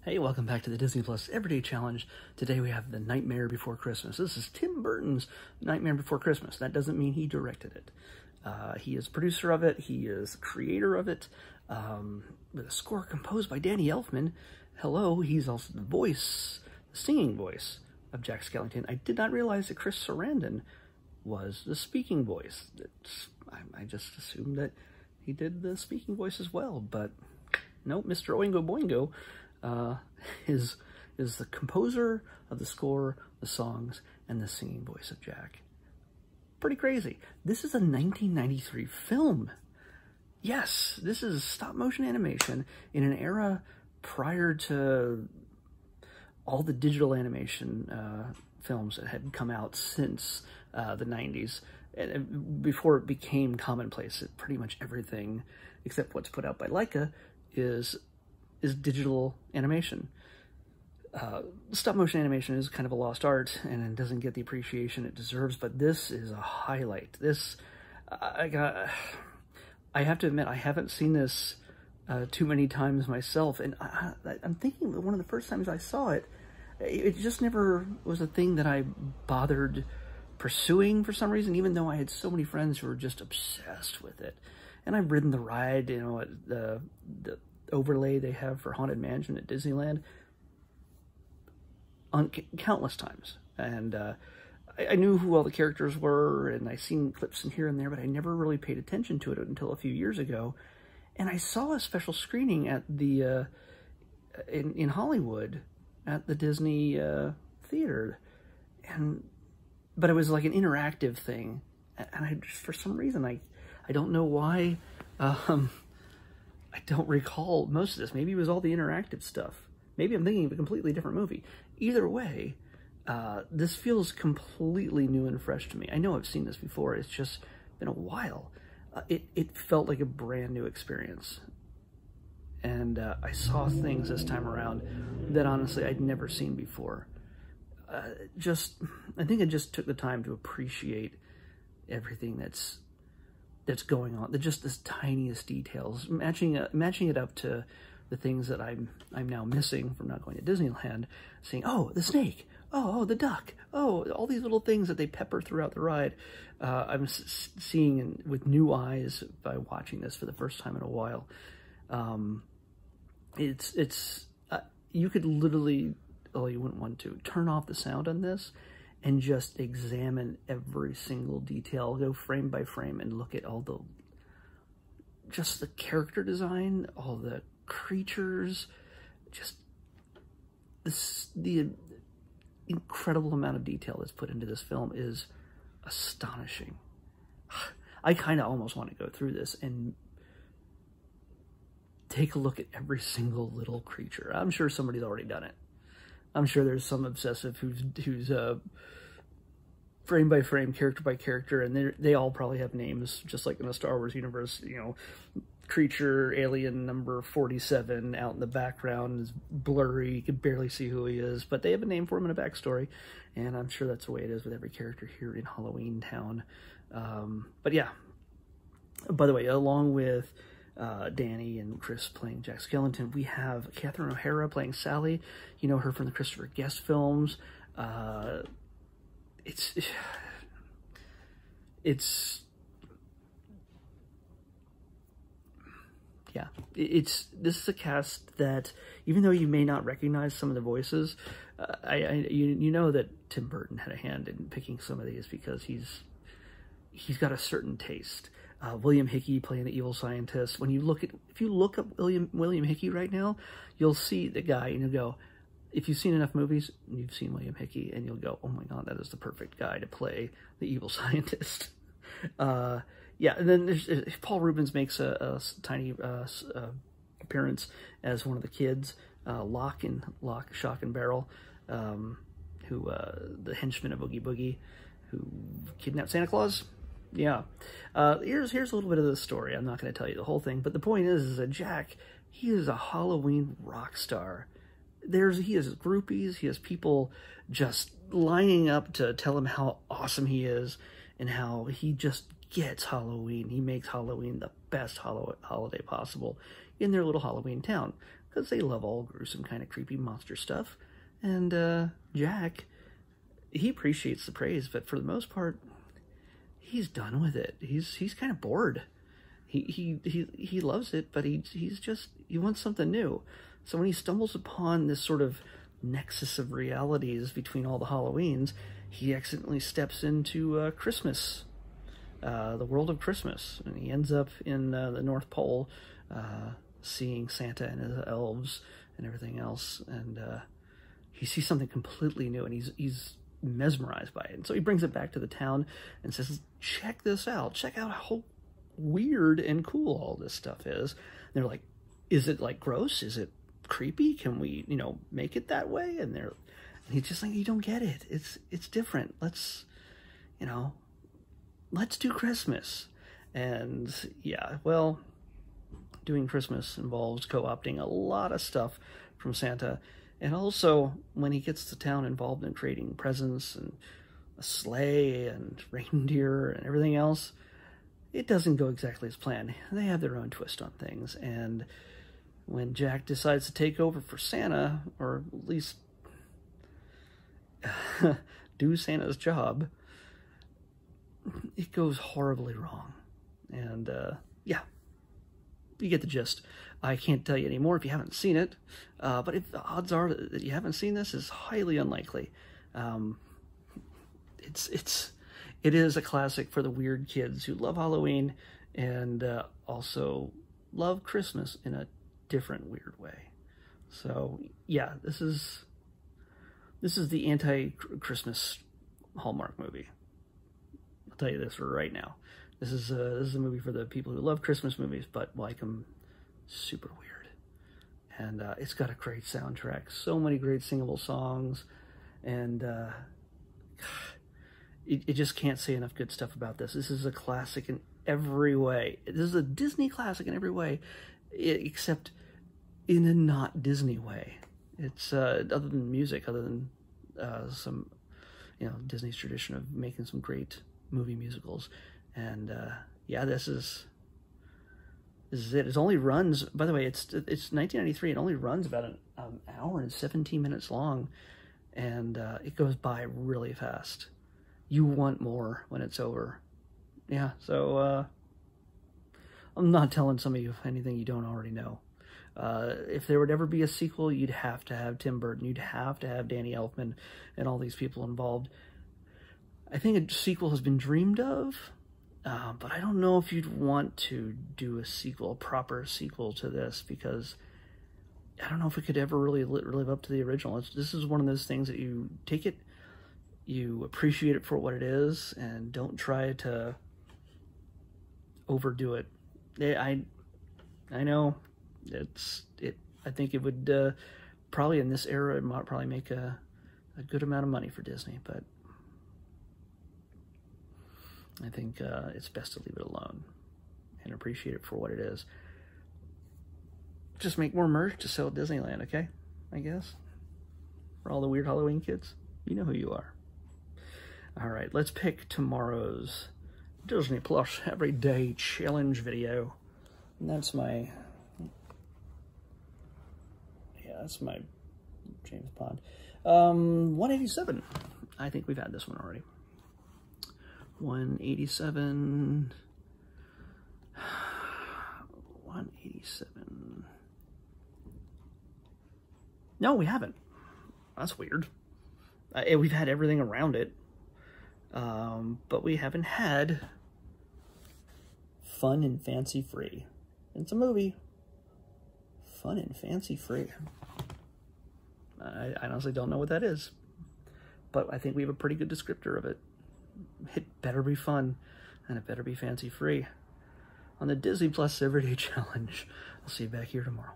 Hey, welcome back to the Disney Plus Everyday Challenge. Today we have The Nightmare Before Christmas. This is Tim Burton's Nightmare Before Christmas. That doesn't mean he directed it. He is producer of it. He is creator of it, with a score composed by Danny Elfman. Hello, he's also the voice, the singing voice of Jack Skellington. I did not realize that Chris Sarandon was the speaking voice. I just assumed that he did the speaking voice as well, but nope, Mr. Oingo Boingo is the composer of the score, the songs, and the singing voice of Jack. Pretty crazy. This is a 1993 film. Yes, this is stop-motion animation in an era prior to all the digital animation films that had come out since the 90s. And before it became commonplace, pretty much everything except what's put out by Leica is digital animation. Stop-motion animation is kind of a lost art, and it doesn't get the appreciation it deserves, but this is a highlight. This, I have to admit, I haven't seen this too many times myself, and I'm thinking that one of the first times I saw it, it just never was a thing that I bothered pursuing for some reason, even though I had so many friends who were just obsessed with it. And I've ridden the ride, you know, the overlay they have for Haunted Mansion at Disneyland on countless times, and I knew who all the characters were, and I seen clips in here and there, but I never really paid attention to it until a few years ago. And I saw a special screening at the in Hollywood at the Disney theater, but it was like an interactive thing, and I just, for some reason, I don't know why. I don't recall most of this. Maybe it was all the interactive stuff. Maybe I'm thinking of a completely different movie. Either way, this feels completely new and fresh to me. I know I've seen this before. It's just been a while. It felt like a brand new experience. And I saw things this time around that honestly I'd never seen before. I think I just took the time to appreciate everything that's going on, just the tiniest details, matching it up to the things that I'm now missing from not going to Disneyland, seeing, oh, the snake, oh, the duck, oh, all these little things that they pepper throughout the ride. I'm seeing with new eyes by watching this for the first time in a while. You could literally, oh, you wouldn't want to, turn off the sound on this and just examine every single detail, go frame by frame and look at all just the character design, all the creatures, just the incredible amount of detail that's put into this film is astonishing. I kind of almost want to go through this and take a look at every single little creature. I'm sure somebody's already done it. I'm sure there's some obsessive who's frame by frame, character by character, and they all probably have names, just like in the Star Wars universe. You know, creature, alien number 47 out in the background is blurry. You can barely see who he is, but they have a name for him and a backstory, and I'm sure that's the way it is with every character here in Halloween Town. But yeah, by the way, along with Danny and Chris playing Jack Skellington, we have Catherine O'Hara playing Sally. You know her from the Christopher Guest films. This is a cast that, even though you may not recognize some of the voices, you know that Tim Burton had a hand in picking some of these because he's got a certain taste. William Hickey playing the evil scientist. If you look up William Hickey right now, you'll see the guy and you'll go, if you've seen enough movies, you've seen William Hickey, and you'll go, oh my God, that is the perfect guy to play the evil scientist. Yeah, and then Paul Rubens makes a tiny appearance as one of the kids, Lock, Shock and Barrel, who the henchman of Oogie Boogie, who kidnapped Santa Claus. Yeah. Here's a little bit of the story. I'm not going to tell you the whole thing, but the point is that Jack, he is a Halloween rock star. He has groupies, he has people just lining up to tell him how awesome he is and how he just gets Halloween. He makes Halloween the best holiday possible in their little Halloween town. because they love all gruesome kind of creepy monster stuff. And Jack, he appreciates the praise, but for the most part, he's done with it. He's kind of bored. He loves it, but he wants something new. So when he stumbles upon this sort of nexus of realities between all the Halloweens, he accidentally steps into Christmas, the world of Christmas, and he ends up in the North Pole, seeing Santa and his elves and everything else, and he sees something completely new, and he's mesmerized by it. And so he brings it back to the town and says, check this out. Check out how weird and cool all this stuff is. And they're like, is it like gross? Is it creepy? Can we, make it that way? And he's just like, you don't get it. It's different. Let's do Christmas. And yeah, well, doing Christmas involves co-opting a lot of stuff from Santa. And also, when he gets to town, involved in creating presents and a sleigh and reindeer and everything else, it doesn't go exactly as planned. They have their own twist on things. And when Jack decides to take over for Santa, or at least do Santa's job, it goes horribly wrong. And yeah, you get the gist. I can't tell you anymore if you haven't seen it, but if the odds are that you haven't seen this is highly unlikely. It is a classic for the weird kids who love Halloween and also love Christmas in a different weird way. So yeah, this is the anti-Christmas Hallmark movie. I'll tell you this right now. This is a movie for the people who love Christmas movies but like them super weird. And it's got a great soundtrack, so many great singable songs, and it just can't say enough good stuff about this. This is a classic in every way. This is a Disney classic in every way, except in a not Disney way. It's other than music, other than some, Disney's tradition of making some great movie musicals. And yeah, this is it. It only runs, by the way, it's 1993. It only runs about an hour and 17 minutes long, and it goes by really fast. You want more when it's over. Yeah, so I'm not telling some of you anything you don't already know. If there would ever be a sequel, you'd have to have Tim Burton. You'd have to have Danny Elfman and all these people involved. I think a sequel has been dreamed of, but I don't know if you'd want to do a proper sequel to this, because I don't know if it could ever really live up to the original. This is one of those things that you take it, you appreciate it for what it is, and don't try to overdo it. I know I think it would probably in this era it might probably make a good amount of money for Disney, but I think it's best to leave it alone and appreciate it for what it is. Just make more merch to sell at Disneyland, okay? I guess. For all the weird Halloween kids, you know who you are. All right, let's pick tomorrow's Disney Plus Everyday Challenge video. And that's my James Bond. 187. I think we've had this one already. 187. 187. No, we haven't. That's weird. We've had everything around it. But we haven't had Fun and Fancy Free. It's a movie. Fun and Fancy Free. I honestly don't know what that is, but I think we have a pretty good descriptor of it. It better be fun, and it better be fancy free on the Disney Plus Everyday Challenge. I'll see you back here tomorrow.